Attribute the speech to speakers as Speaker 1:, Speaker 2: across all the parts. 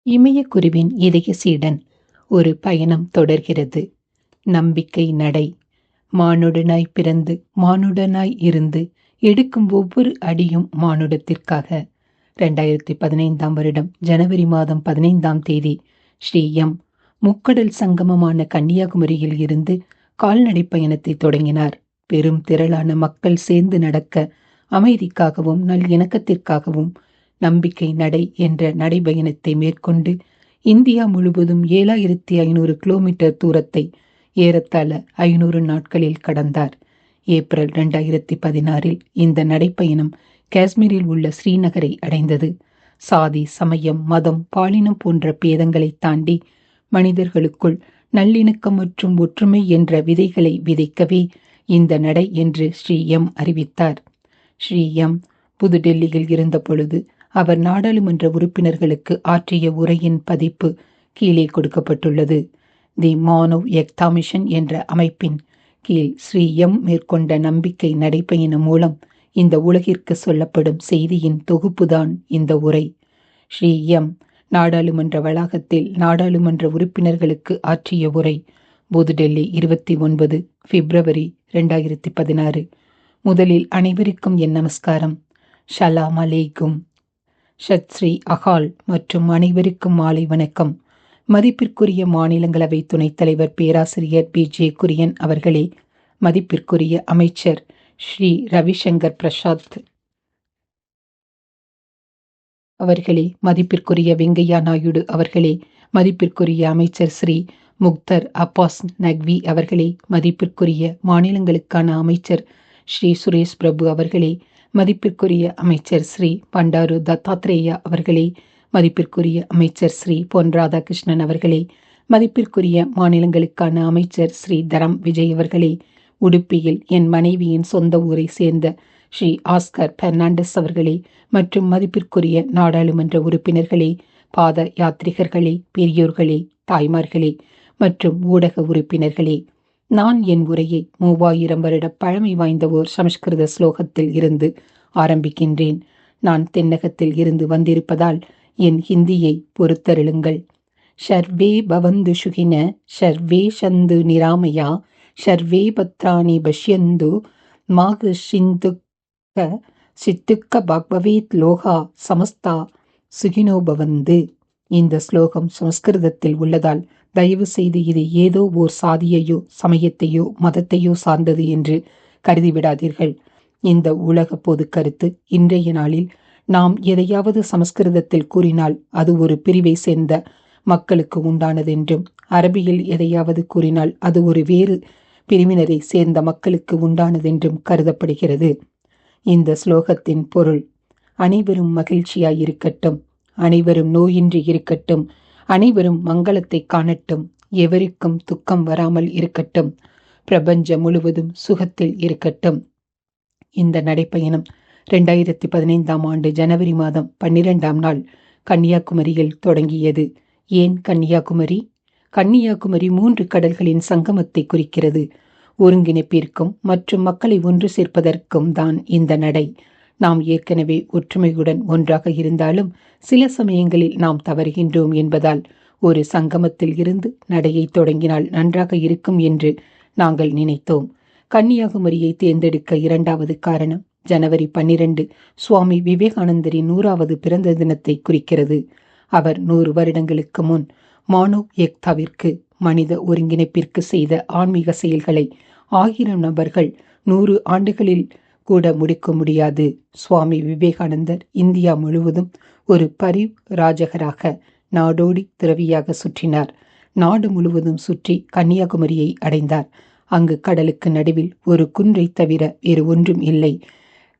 Speaker 1: இமயக்குருவின் இதய சீடன். ஒரு பயணம் தொடர்கிறது. நம்பிக்கை நடை. மானுடனாய் பிறந்து மானுடனாய் இருந்து எடுக்கும் ஒவ்வொரு அடியும் மானுடத்திற்காக. 2015 வருடம் ஜனவரி மாதம் 15 தேதி ஸ்ரீ எம். முக்கடல் சங்கமமான கன்னியாகுமரியில் இருந்து கால்நடை பயணத்தை தொடங்கினார். பெரும் திரளான மக்கள் சேர்ந்து நடக்க, அமைதிக்காகவும் நல்லிணக்கத்திற்காகவும் நம்பிக்கை நடை என்ற நடைபயணத்தை மேற்கொண்டு இந்தியா முழுவதும் 7500 கிலோமீட்டர் தூரத்தை ஏறத்தாழ 500 நாட்களில் கடந்தார். ஏப்ரல் 2016 இந்த நடைப்பயணம் காஷ்மீரில் உள்ள ஸ்ரீநகரை அடைந்தது. சாதி, சமயம், மதம், பாலினம் போன்ற பேதங்களை தாண்டி மனிதர்களுக்குள் நல்லிணக்கம் மற்றும் ஒற்றுமை என்ற விதைகளை விதைக்கவே இந்த நடை என்று ஸ்ரீ எம் அறிவித்தார். ஸ்ரீ எம் புதுடெல்லியில் இருந்த பொழுது அவர் நாடாளுமன்ற உறுப்பினர்களுக்கு ஆற்றிய உரையின் பதிப்பு கீழே கொடுக்கப்பட்டுள்ளது. தி மானவ் ஏக்தா மிஷன் என்ற அமைப்பின் கீழ் ஸ்ரீ எம் மேற்கொண்ட நம்பிக்கை நடைப்பயணம் மூலம் இந்த உலகிற்கு சொல்லப்படும் செய்தியின் தொகுப்புதான் இந்த உரை. ஸ்ரீ எம் நாடாளுமன்ற வளாகத்தில் நாடாளுமன்ற உறுப்பினர்களுக்கு ஆற்றிய உரை. புதுடெல்லி 29 பிப்ரவரி 2016. முதலில் அனைவருக்கும் என் நமஸ்காரம். ஷலாம் அலைக்கும், சத் ஸ்ரீ அகால் மற்றும் அனைவருக்கும் மாலை வணக்கம். மதிப்பிற்குரிய மாநிலங்களவை துணைத் தலைவர் பேராசிரியர் பி.ஜே. குரியன் அவர்களே, மதிப்பிற்குரிய அமைச்சர் ஸ்ரீ ரவிசங்கர் பிரசாத் அவர்களே, மதிப்பிற்குரிய வெங்கையா நாயுடு அவர்களே, மதிப்பிற்குரிய அமைச்சர் ஸ்ரீ முக்தர் அப்பாஸ் நக்வி அவர்களே, மதிப்பிற்குரிய மாநிலங்களுக்கான அமைச்சர் ஸ்ரீ சுரேஷ் பிரபு அவர்களே, மதிப்பிற்குரிய அமைச்சர் ஸ்ரீ பண்டாரு தத்தாத்ரேயா அவர்களே, மதிப்பிற்குரிய அமைச்சர் ஸ்ரீ பொன் ராதாகிருஷ்ணன் அவர்களே, மதிப்பிற்குரிய மாநிலங்களுக்கான அமைச்சர் ஸ்ரீ தரம் விஜய் அவர்களே, உடுப்பியில் என் மனைவியின் சொந்த ஊரை சேர்ந்த ஸ்ரீ ஆஸ்கர் பெர்னாண்டஸ் அவர்களே, மற்றும் மதிப்பிற்குரிய நாடாளுமன்ற உறுப்பினர்களே, பாத யாத்ரிகர்களே, பெரியோர்களே, தாய்மார்களே மற்றும் ஊடக உறுப்பினர்களே, நான் என் உரையை 3000 வருட பழமை வாய்ந்த ஓர் சமஸ்கிருத ஸ்லோகத்தில் இருந்து ஆரம்பிக்கின்றேன். நான் தென்னகத்தில் இருந்து வந்திருப்பதால் என் ஹிந்தியை பொறுத்தருளுங்கள். ஷர்வே பவந்து சுகின ஷர்வே சந்து நிராமயா ஷர்வே பத்ராணி பஷ்யந்து மாக சிந்துக்க சித்துக்க பக்பவேத் லோகா சமஸ்தா சுகினோ பவந்து. இந்த ஸ்லோகம் சமஸ்கிருதத்தில் உள்ளதால் தயவு செய்து இது ஏதோ ஓர் சாதியையோ சமயத்தையோ மதத்தையோ சார்ந்தது என்று கருதிவிடாதீர்கள். இந்த உலக பொது கருத்து இன்றைய நாளில் நாம் எதையாவது சமஸ்கிருதத்தில் கூறினால் அது ஒரு பிரிவை சேர்ந்த மக்களுக்கு உண்டானதென்றும், அரபியில் எதையாவது கூறினால் அது ஒரு வேறு பிரிவினரை சேர்ந்த மக்களுக்கு உண்டானதென்றும் கருதப்படுகிறது. இந்த ஸ்லோகத்தின் பொருள்: அனைவரும் மகிழ்ச்சியாயிருக்கட்டும், அனைவரும் நோயின்றி இருக்கட்டும், அனைவரும் மங்களத்தை காணட்டும், எவருக்கும் துக்கம் வராமல் இருக்கட்டும், பிரபஞ்சம் முழுவதும் சுகத்தில் இருக்கட்டும். இந்த நடைப்பயணம் 2015 ஆண்டு ஜனவரி மாதம் 12ஆம் நாள் கன்னியாகுமரியில் தொடங்கியது. ஏன் கன்னியாகுமரி? கன்னியாகுமரி 3 கடல்களின் சங்கமத்தை குறிக்கிறது. ஒருங்கிணைப்பிற்கும் மற்றும் மக்களை ஒன்று சேர்ப்பதற்கும் தான் இந்த நடை. நாம் ஏற்கனவே ஒற்றுமையுடன் ஒன்றாக இருந்தாலும் சில சமயங்களில் நாம் தவறுகின்றோம் என்பதால் ஒரு சங்கமத்தில் இருந்து நடையை தொடங்கினால் நன்றாக இருக்கும் என்று நாங்கள் நினைத்தோம். கன்னியாகுமரியை தேர்ந்தெடுக்க 2வது காரணம், ஜனவரி 12 சுவாமி விவேகானந்தரின் 100வது பிறந்த தினத்தை குறிக்கிறது. அவர் 100 வருடங்களுக்கு முன் மானவ் ஏக்தாவிற்கு, மனித ஒருங்கிணைப்பிற்கு செய்த ஆன்மீக செயல்களை 1000 நபர்கள் 100 ஆண்டுகளில் கூட முடிக்க முடியாது. சுவாமி விவேகானந்தர் இந்தியா முழுவதும் ஒரு பரிவ்ராஜகராக நாடோடி துறவியாக சுற்றினார். நாடு முழுவதும் சுற்றி கன்னியாகுமரியை அடைந்தார். அங்கு கடலுக்கு நடுவில் ஒரு குன்றை தவிர வேறு ஒன்றும் இல்லை.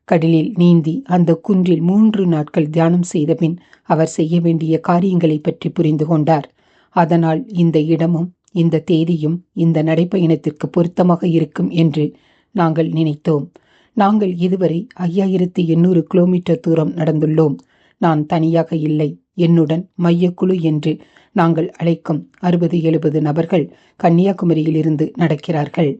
Speaker 1: கடலில் நீந்தி அந்த குன்றில் 3 நாட்கள் தியானம் செய்தபின் அவர் செய்ய வேண்டிய காரியங்களை பற்றி புரிந்து கொண்டார். அதனால் இந்த இடமும் இந்த தேதியும் இந்த நடைப்பயணத்திற்கு பொருத்தமாக இருக்கும் என்று நாங்கள் நினைத்தோம். நாங்கள் இதுவரை 5800 கிலோமீட்டர் தூரம் நடந்துள்ளோம். நான் தனியாக இல்லை, என்னுடன் மையக்குழு என்று நாங்கள் அழைக்கும் 60-70 நபர்கள் கன்னியாகுமரியில் இருந்து நடக்கிறார்கள்.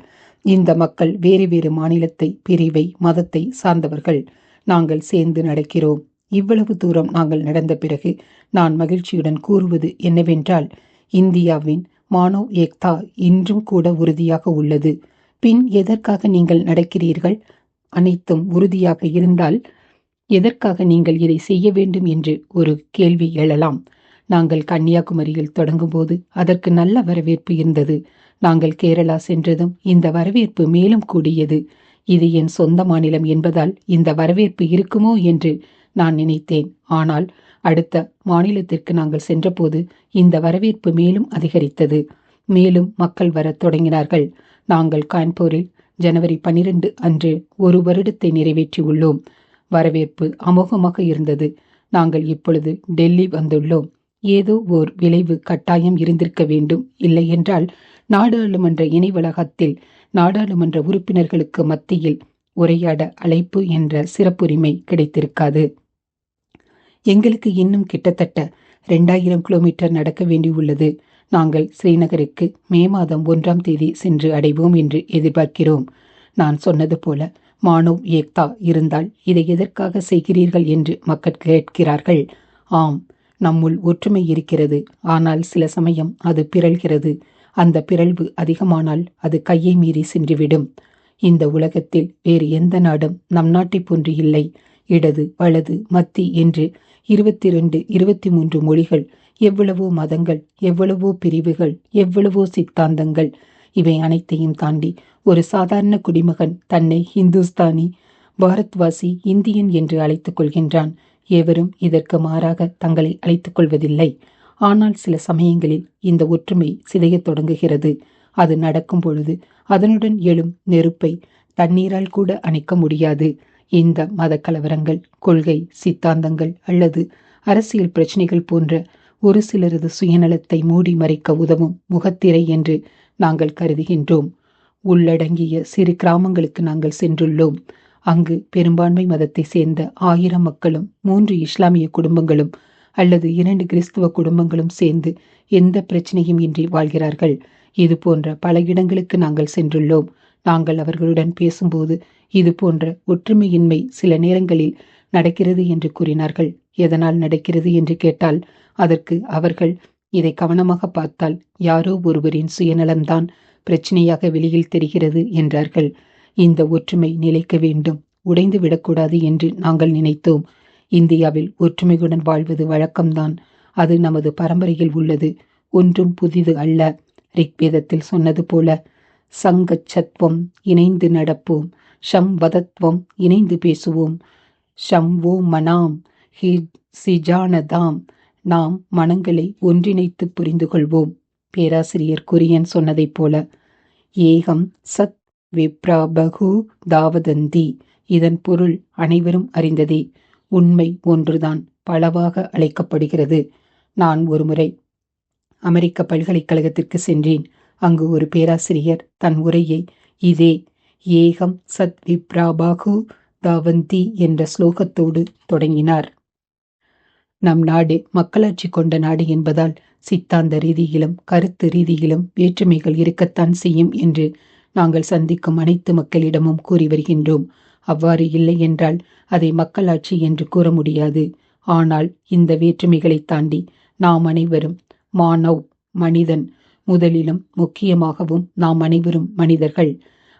Speaker 1: இந்த மக்கள் வேறு வேறு மாநிலத்தை, பிரிவை, மதத்தை சார்ந்தவர்கள். நாங்கள் சேர்ந்து நடக்கிறோம். இவ்வளவு தூரம் நாங்கள் நடந்த பிறகு நான் மகிழ்ச்சியுடன் கூறுவது என்னவென்றால், இந்தியாவின் மானவ் ஏக்தா இன்றும் கூட உறுதியாக உள்ளது. பின் எதற்காக நீங்கள் நடக்கிறீர்கள்? அனைத்தும் உறுதியாக இருந்தால் எதற்காக நீங்கள் இதை செய்ய வேண்டும் என்று ஒரு கேள்வி எழலாம். நாங்கள் கன்னியாகுமரியில் தொடங்கும்போது அதற்கு நல்ல வரவேற்பு இருந்தது. நாங்கள் கேரளா சென்றதும் இந்த வரவேற்பு மேலும் கூடியது. இது என் சொந்த மாநிலம் என்பதால் இந்த வரவேற்பு இருக்குமோ என்று நான் நினைத்தேன். ஆனால் அடுத்த மாநிலத்திற்கு நாங்கள் சென்றபோது இந்த வரவேற்பு மேலும் அதிகரித்தது. மேலும் மக்கள் வரத் தொடங்கினார்கள். நாங்கள் கான்பூரில் ஜனவரி 12 அன்று 1 வருடத்தை நிறைவேற்றியுள்ளோம். வரவேற்பு அமோகமாக இருந்தது. நாங்கள் இப்பொழுது டெல்லி வந்துள்ளோம். ஏதோ ஓர் விளைவு கட்டாயம் இருந்திருக்க வேண்டும். இல்லையென்றால் நாடாளுமன்ற இணை வளாகத்தில் நாடாளுமன்ற உறுப்பினர்களுக்கு மத்தியில் உரையாட அழைப்பு என்ற சிறப்புரிமை கிடைத்திருக்காது. எங்களுக்கு இன்னும் கிட்டத்தட்ட 2000 கிலோமீட்டர் நடக்க வேண்டியுள்ளது. நாங்கள் ஸ்ரீநகருக்கு மே மாதம் 1ஆம் தேதி சென்று அடைவோம் என்று எதிர்பார்க்கிறோம். நான் சொன்னது போல மானவ் ஏக்தா இருந்தால் இதை எதற்காக செய்கிறீர்கள் என்று மக்கள் கேட்கிறார்கள். ஆம், நம்முள் ஒற்றுமை இருக்கிறது. ஆனால் சில சமயம் அது பிறழ்கிறது. அந்த பிறழ்வு அதிகமானால் அது கையை மீறி சென்றுவிடும். இந்த உலகத்தில் வேறு எந்த நாடும் நம் நாட்டை போன்று இல்லை. இடது, வலது, மத்தி என்று 22, 23 மொழிகள், எவ்வளவோ மதங்கள், எவ்வளவோ பிரிவுகள், எவ்வளவோ சித்தாந்தங்கள். இவை அனைத்தையும் தாண்டி ஒரு சாதாரண குடிமகன் தன்னை ஹிந்துஸ்தானி, பாரத்வாசி, இந்தியன் என்று அழைத்துக் கொள்கின்றான். எவரும் இதற்கு மாறாக தங்களை அழைத்துக் கொள்வதில்லை. ஆனால் சில சமயங்களில் இந்த ஒற்றுமை சிதையத் தொடங்குகிறது. அது நடக்கும் பொழுது அதனுடன் எழும் நெருப்பை தண்ணீரால் கூட அணைக்க முடியாது. இந்த மத கலவரங்கள், கொள்கை சித்தாந்தங்கள் அல்லது அரசியல் பிரச்சனைகள் போன்ற ஒரு சிலரது சுயநலத்தை மூடி மறைக்க உதவும் முகத்திரை என்று நாங்கள் கருதுகின்றோம். உள்ளடங்கிய சிறு கிராமங்களுக்கு நாங்கள் சென்றுள்ளோம். அங்கு பெரும்பான்மை மதத்தை சேர்ந்த 1000 மக்களும் 3 இஸ்லாமிய குடும்பங்களும் அல்லது 2 கிறிஸ்துவ குடும்பங்களும் சேர்ந்து எந்த பிரச்சனையும் இன்றி வாழ்கிறார்கள். இது போன்ற பல இடங்களுக்கு நாங்கள் சென்றுள்ளோம். நாங்கள் அவர்களுடன் பேசும்போது இது போன்ற ஒற்றுமையின்மை சில நேரங்களில் நடக்கிறது என்று கூறினார்கள். எதனால் நடக்கிறது என்று கேட்டால் அதற்கு அவர்கள், இதை கவனமாக பார்த்தால் யாரோ ஒருவரின் சுயநலம்தான் பிரச்சனையாக வெளியில் தெரிகிறது என்றார்கள். இந்த ஒற்றுமை நிலைக்க வேண்டும், உடைந்து விடக்கூடாது என்று நாங்கள் நினைத்தோம். இந்தியாவில் ஒற்றுமையுடன் வாழ்வது வழக்கம்தான். அது நமது பரம்பரையில் உள்ளது. ஒன்றும் புதிது அல்ல. ரிக்வேதத்தில் சொன்னது போல, சங்கச்சத்வம் இணைந்து நடப்போம், ஷம் வதத்வம் இணைந்து பேசுவோம், ஷம் ஓ மனாம் ஹி சிஜானதாம், நாம் மனங்களை ஒன்றிணைத்து புரிந்து கொள்வோம். பேராசிரியர் குரியன் சொன்னதைப் போல, ஏகம் சத் விப்ராபகு தாவதந்தி. இதன் பொருள் அனைவரும் அறிந்ததே. உண்மை ஒன்றுதான் பலவாக அழைக்கப்படுகிறது. நான் ஒருமுறை அமெரிக்க பல்கலைக்கழகத்திற்கு சென்றேன். அங்கு ஒரு பேராசிரியர் தன் உரையை இதே ஏகம் சத் விப்ராபாகு தாவந்தி என்ற ஸ்லோகத்தோடு தொடங்கினார். நம் நாடு மக்களாட்சி கொண்ட நாடு என்பதால் சித்தாந்த ரீதியிலும் கருத்து ரீதியிலும் வேற்றுமைகள் இருக்கத்தான் செய்யும் என்று நாங்கள் சந்திக்கும் அனைத்து மக்களிடமும் கூறி வருகின்றோம். அவ்வாறு இல்லை என்றால் அதை மக்களாட்சி என்று கூற முடியாது. ஆனால் இந்த வேற்றுமைகளை தாண்டி நாம் அனைவரும் மானவ், மனிதன். முதலிலும் முக்கியமாகவும் நாம் அனைவரும் மனிதர்கள்.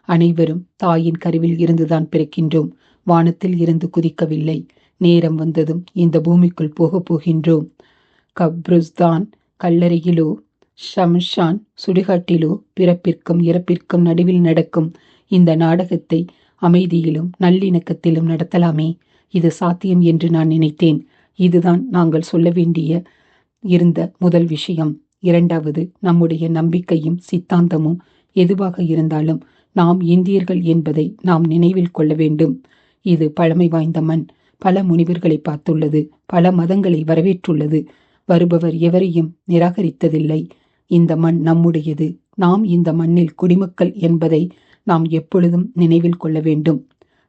Speaker 1: அனைவரும் தாயின் கருவில் இருந்துதான் பிறக்கின்றோம். வானத்தில் இருந்து குதிக்கவில்லை. நேரம் வந்ததும் இந்த பூமிக்குள் போகப் போகின்றோம். கப்ருஸ்தான் கல்லறையிலோ ஷம்ஷான் சுடுகாட்டிலோ பிறப்பிற்கும் இறப்பிற்கும் நடுவில் நடக்கும் இந்த நாடகத்தை அமைதியிலும் நல்லிணக்கத்திலும் நடத்தலாமே. இது சாத்தியம் என்று நான் நினைத்தேன். இதுதான் நாங்கள் சொல்ல வேண்டிய இருந்த முதல் விஷயம். இரண்டாவது, நம்முடைய நம்பிக்கையும் சித்தாந்தமும் எதுவாக இருந்தாலும் நாம் இந்தியர்கள் என்பதை நாம் நினைவில் கொள்ள வேண்டும். இது பழமை வாய்ந்த மண். பல முனிவர்களை பார்த்துள்ளது. பல மதங்களை வரவேற்றுள்ளது. வருபவர் எவரையும் நிராகரித்ததில்லை. இந்த மண் நம்முடையது. நாம் இந்த மண்ணில் குடிமக்கள் என்பதை நாம் எப்பொழுதும் நினைவில் கொள்ள வேண்டும்.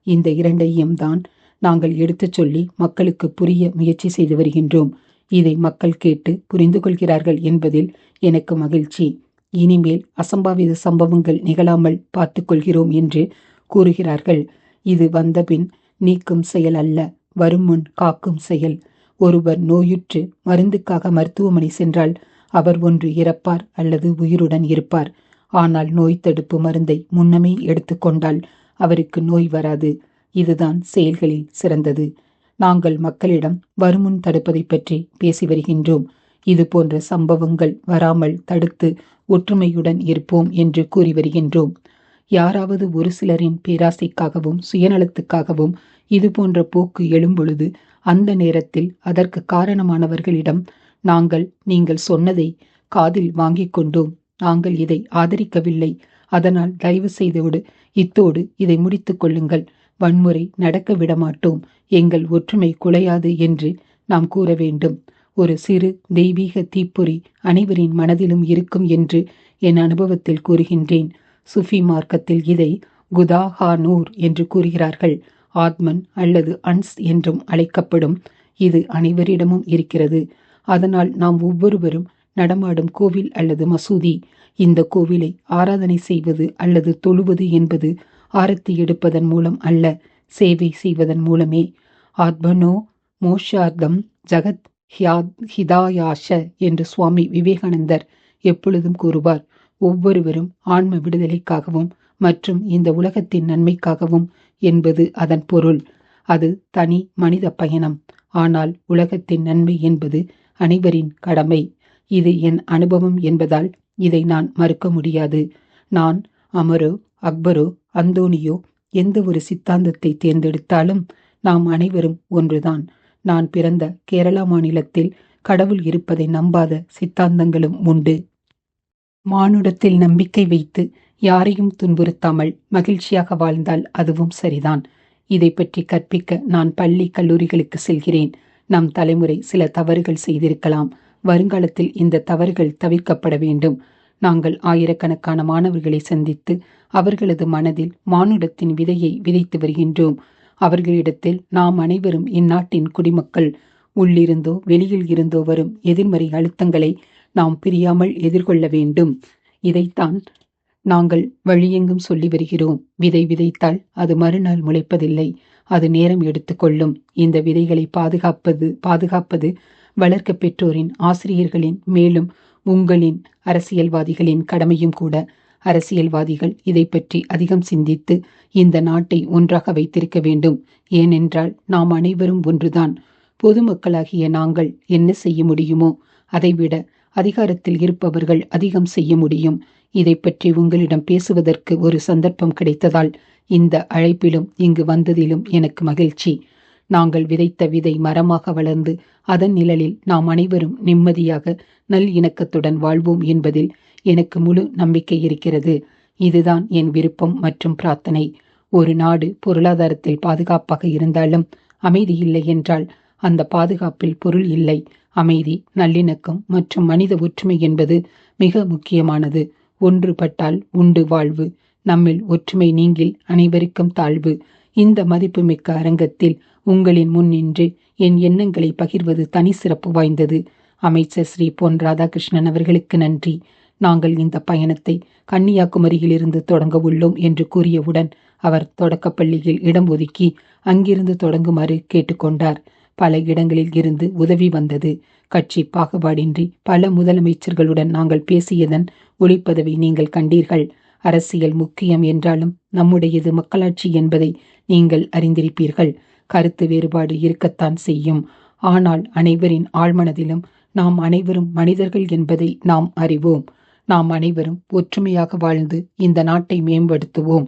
Speaker 1: இந்த இரண்டையும் தான் நாங்கள் எடுத்துச் சொல்லி மக்களுக்கு புரிய முயற்சி செய்து வருகின்றோம். இதை மக்கள் கேட்டு புரிந்து கொள்கிறார்கள் என்பதில் எனக்கு மகிழ்ச்சி. இனிமேல் அசம்பாவித சம்பவங்கள் நிகழாமல் பார்த்து கொள்கிறோம் என்று கூறுகிறார்கள். இது வந்தபின் நீக்கும் செயல் அல்ல, வருமுன் காக்கும் செயல். ஒருவர் நோயுற்று மருந்துக்காக மருத்துவமனை சென்றால் அவர் ஒன்று இறப்பார் அல்லது உயிருடன் இருப்பார். ஆனால் நோய் தடுப்பு மருந்தை முன்னமே எடுத்துக்கொண்டால் அவருக்கு நோய் வராது. இதுதான் செயல்களில் சிறந்தது. நாங்கள் மக்களிடம் வருமுன் தடுப்பதை பற்றி பேசி வருகின்றோம். இது போன்ற சம்பவங்கள் வராமல் தடுத்து ஒற்றுமையுடன் இருப்போம் என்று கூறி வருகின்றோம். யாராவது ஒரு சிலரின் பேராசைக்காகவும் சுயநலத்துக்காகவும் இது போன்ற போக்கு எழும்பொழுது அந்த நேரத்தில் அதற்கு காரணமானவர்களிடம் நீங்கள் சொன்னதை காதில் வாங்கிக் கொண்டோம், நாங்கள் இதை ஆதரிக்கவில்லை, அதனால் தயவு செய்தோடு இத்தோடு இதை முடித்துக் கொள்ளுங்கள், வன்முறை நடக்க விடமாட்டோம், எங்கள் ஒற்றுமை குலையாது என்று நாம் கூற வேண்டும். ஒரு சிறு தெய்வீக தீப்பொறி அனைவரின் மனதிலும் இருக்கும் என்று என் அனுபவத்தில் கூறுகின்றேன். சுஃபி மார்க்கத்தில் இதை குதாஹானூர் என்று கூறுகிறார்கள். ஆத்மன் அல்லது அன்ஸ் என்றும் அழைக்கப்படும் இது அனைவரிடமும் இருக்கிறது. அதனால் நாம் ஒவ்வொருவரும் நடமாடும் கோவில் அல்லது மசூதி. இந்த கோவிலை ஆராதனை செய்வது அல்லது தொழுவது என்பது ஆரத்தி எடுப்பதன் மூலம் அல்ல, சேவை செய்வதன் மூலமே. ஆத்மனோ மோஷார்த்தம் ஜகத் ஹிதாயாஷ என்று சுவாமி விவேகானந்தர் எப்பொழுதும் கூறுவார். ஒவ்வொருவரும் ஆன்ம விடுதலைக்காகவும் மற்றும் இந்த உலகத்தின் நன்மைக்காகவும் என்பது அதன் பொருள். அது தனி மனித பயணம். ஆனால் உலகத்தின் நன்மை என்பது அனைவரின் கடமை. இது என் அனுபவம் என்பதால் இதை நான் மறுக்க முடியாது. நான் அமரோ அக்பரோ அந்தோனியோ எந்த ஒரு சித்தாந்தத்தை தேர்ந்தெடுத்தாலும் நாம் அனைவரும் ஒன்றுதான். நான் பிறந்த கேரளா மாநிலத்தில் கடவுள் இருப்பதை நம்பாத சித்தாந்தங்களும் உண்டு. மானுடத்தில் நம்பிக்கை வைத்து யாரையும் துன்புறுத்தாமல் மகிழ்ச்சியாக வாழ்ந்தால் அதுவும் சரிதான். இதை பற்றி கற்பிக்க நான் பள்ளி கல்லூரிகளுக்கு செல்கிறேன். நம் தலைமுறை சில தவறுகள் செய்திருக்கலாம். வருங்காலத்தில் இந்த தவறுகள் தவிர்க்கப்பட வேண்டும். நாங்கள் ஆயிரக்கணக்கான மாணவர்களை சந்தித்து அவர்களது மனதில் மானுடத்தின் விதையை விதைத்து வருகின்றோம். அவர்களிடத்தில் நாம் அனைவரும் இந்நாட்டின் குடிமக்கள். உள்ளிருந்தோ வெளியில் இருந்தோ வரும் எதிர்மறை அழுத்தங்களை நாம் பிரியாமல் எதிர்கொள்ள வேண்டும். இதைத்தான் நாங்கள் வழியெங்கும் சொல்லி வருகிறோம். விதை விதைத்தால் அது மறுநாள் முளைப்பதில்லை, அது நேரம் எடுத்துக்கொள்ளும். இந்த விதைகளை பாதுகாப்பது வளர்க்க பெற்றோரின், ஆசிரியர்களின், மேலும் உங்களின் அரசியல்வாதிகளின் கடமையும் கூட. அரசியல்வாதிகள் இதை பற்றி அதிகம் சிந்தித்து இந்த நாட்டை ஒன்றாக வைத்திருக்க வேண்டும். ஏனென்றால் நாம் அனைவரும் ஒன்றுதான். பொதுமக்களாகிய நாங்கள் என்ன செய்ய முடியுமோ அதைவிட அதிகாரத்தில் இருப்பவர்கள் அதிகம் செய்ய முடியும். இதை பற்றி உங்களிடம் பேசுவதற்கு ஒரு சந்தர்ப்பம் கிடைத்ததால் இந்த அழைப்பிலும் இங்கு வந்ததிலும் எனக்கு மகிழ்ச்சி. நாங்கள் விதைத்த விதை மரமாக வளர்ந்து அதன் நிழலில் நாம் அனைவரும் நிம்மதியாக நல் இணக்கத்துடன் வாழ்வோம் என்பதில் எனக்கு முழு நம்பிக்கை இருக்கிறது. இதுதான் என் விருப்பம் மற்றும் பிரார்த்தனை. ஒரு நாடு பொருளாதாரத்தில் பாதுகாப்பாக இருந்தாலும் அமைதி இல்லை என்றால் அந்த பாதுகாப்பில் பொருள் இல்லை. அமைதி, நல்லிணக்கம் மற்றும் மனித ஒற்றுமை என்பது மிக முக்கியமானது. ஒன்றுபட்டால் உண்டு வாழ்வு. நம்மில் ஒற்றுமை நீங்கில் அனைவருக்கும் தாழ்வு. இந்த மதிப்புமிக்க அரங்கத்தில் உங்களின் முன் நின்று என் எண்ணங்களை பகிர்வது தனி சிறப்பு வாய்ந்தது. அமைச்சர் ஸ்ரீ பொன் ராதாகிருஷ்ணன் அவர்களுக்கு நன்றி. நாங்கள் இந்த பயணத்தை கன்னியாகுமரியிலிருந்து தொடங்க உள்ளோம் என்று கூறியவுடன் அவர் தொடக்கப்பள்ளியில் இடம் ஒதுக்கி அங்கிருந்து தொடங்குமாறு கேட்டுக்கொண்டார். பல இடங்களில் இருந்து உதவி வந்தது. கட்சி பாகுபாடின்றி பல முதலமைச்சர்களுடன் நாங்கள் பேசியதன் ஒளிப்பதவை நீங்கள் கண்டீர்கள். அரசியல் முக்கியம் என்றாலும் நம்முடையது மக்களாட்சி என்பதை நீங்கள் அறிந்திருப்பீர்கள். கருத்து வேறுபாடு இருக்கத்தான் செய்யும். ஆனால் அனைவரின் ஆழ்மனதிலும் நாம் அனைவரும் மனிதர்கள் என்பதை நாம் அறிவோம். நாம் அனைவரும் ஒற்றுமையாக வாழ்ந்து இந்த நாட்டை மேம்படுத்துவோம்.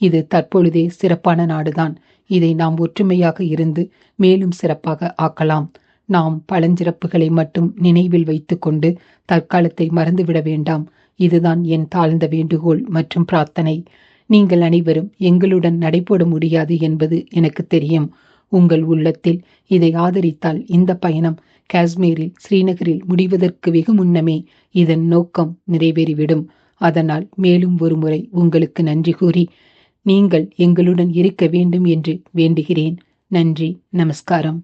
Speaker 1: இது தற்பொழுதே சிறப்பான நாடுதான். இதை நாம் ஒற்றுமையாக இருந்து மேலும் சிறப்பாக ஆக்கலாம். நாம் பழஞ்சிறப்புகளை மட்டும் நினைவில் வைத்துக்கொண்டு தற்காலத்தை மறந்துவிட வேண்டாம். இதுதான் என் தாழ்ந்த வேண்டுகோள் மற்றும் பிரார்த்தனை. நீங்கள் அனைவரும் எங்களுடன் நடைபோட முடியாது என்பது எனக்கு தெரியும். உங்கள் உள்ளத்தில் இதை ஆதரித்தால் இந்த பயணம் காஷ்மீரில், ஸ்ரீநகரில் முடிவதற்கு வெகு முன்னமே இதன் நோக்கம் நிறைவேறிவிடும். அதனால் மேலும் ஒரு முறை உங்களுக்கு நன்றி கூறி நீங்கள் எங்களுடன் இருக்க வேண்டும் என்று வேண்டுகிறேன். நன்றி, நமஸ்காரம்.